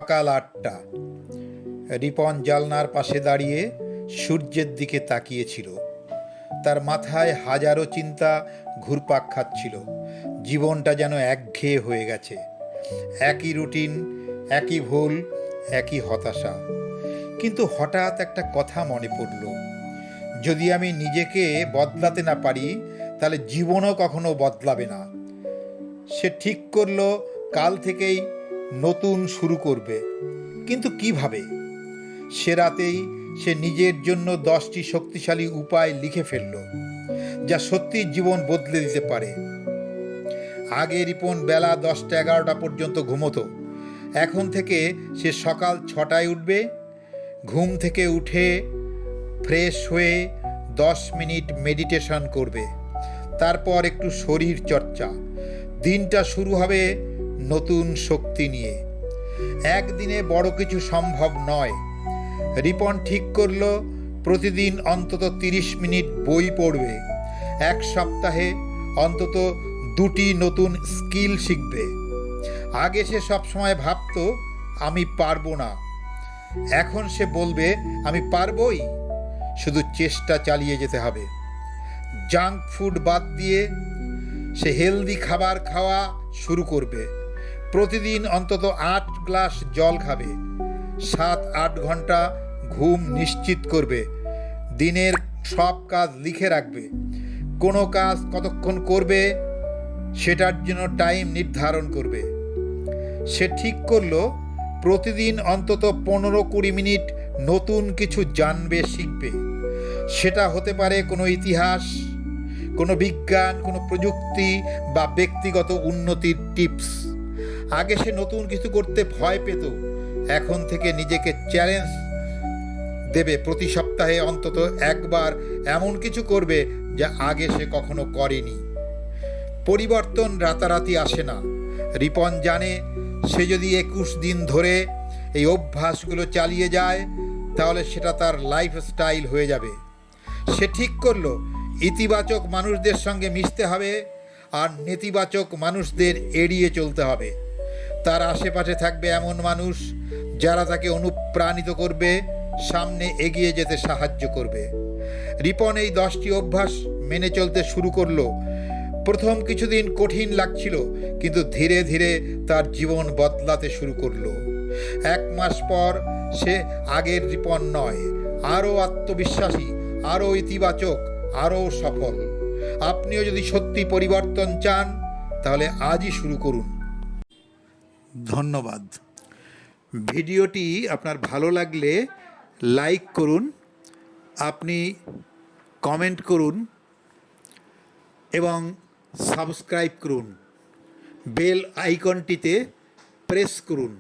সকাল ৮টা। রিপন জানলার পাশে দাঁড়িয়ে সূর্যের দিকে তাকিয়েছিল। তার মাথায় হাজারো চিন্তা ঘুরপাক খাচ্ছিল। জীবনটা যেন একঘেয়ে হয়ে গেছে। একই রুটিন, একই ভুল, একই হতাশা। কিন্তু হঠাৎ একটা কথা মনে পড়ল, যদি আমি নিজেকে বদলাতে না পারি তাহলে জীবনও কখনো বদলাবে না। সে ঠিক করলো কাল থেকেই নতুন শুরু করবে। কিন্তু কিভাবে? সে রাতেই সে নিজের জন্য 10টি শক্তিশালী উপায় লিখে ফেলল, যা সত্যি জীবন বদলে দিতে পারে। আগে রিপন বেলা 10টা-11টা পর্যন্ত ঘুমোতো। এখন থেকে সে সকাল 6টায় উঠবে। ঘুম থেকে উঠে ফ্রেশ হয়ে 10 মিনিট মেডিটেশন করবে। তারপর একটু শরীর চর্চা। দিনটা শুরু হবে নতুন শক্তি নিয়ে। একদিনে বড় কিছু সম্ভব নয়। রিপন ঠিক করলো প্রতিদিন অন্তত 30 মিনিট বই পড়বে। এক সপ্তাহে অন্তত 2টি নতুন স্কিল শিখবে। আগে সে সবসময় ভাবতো আমি পারবো না। এখন সে বলবে আমি পারবই, শুধু চেষ্টা চালিয়ে যেতে হবে। জাঙ্ক ফুড বাদ দিয়ে সে হেলদি খাবার খাওয়া শুরু করবে। প্রতিদিন অন্তত 8 গ্লাস জল খাবে। 7-8 ঘন্টা ঘুম নিশ্চিত করবে। দিনের সব কাজ লিখে রাখবে। কোনো কাজ কতক্ষণ করবে সেটার জন্য টাইম নির্ধারণ করবে। সে ঠিক করলো প্রতিদিন অন্তত 15-20 মিনিট নতুন কিছু জানবে, শিখবে। সেটা হতে পারে কোনো ইতিহাস, কোনো বিজ্ঞান, কোনো প্রযুক্তি বা ব্যক্তিগত উন্নতির টিপস। আগে সে নতুন কিছু করতে ভয় পেত। এখন থেকে নিজেকে চ্যালেঞ্জ দেবে, প্রতি সপ্তাহে অন্তত একবার এমন কিছু করবে যা আগে সে কখনো করেনি। পরিবর্তন রাতারাতি আসে না। রিপন জানে সে যদি 21 দিন ধরে এই অভ্যাসগুলো চালিয়ে যায় তাহলে সেটা তার লাইফস্টাইল হয়ে যাবে। সে ঠিক করলো ইতিবাচক মানুষদের সঙ্গে মিশতে হবে আর নেতিবাচক মানুষদের এড়িয়ে চলতে হবে। তার আশেপাশে থাকবে এমন মানুষ যারা তাকে অনুপ্রাণিত করবে, সামনে এগিয়ে যেতে সাহায্য করবে। রিপন এই 10টি অভ্যাস মেনে চলতে শুরু করলো। প্রথম কিছুদিন কঠিন লাগছিল, কিন্তু ধীরে ধীরে তার জীবন বদলাতে শুরু করলো। 1 মাস পর সে আগের রিপন নয়, আরও আত্মবিশ্বাসী, আরও ইতিবাচক, আরও সফল। আপনিও যদি সত্যি পরিবর্তন চান তাহলে আজই শুরু করুন। ধন্যবাদ। ভিডিওটি আপনার ভালো লাগলে লাইক করুন, আপনি কমেন্ট করুন এবং সাবস্ক্রাইব করুন। বেল আইকনটিতে প্রেস করুন।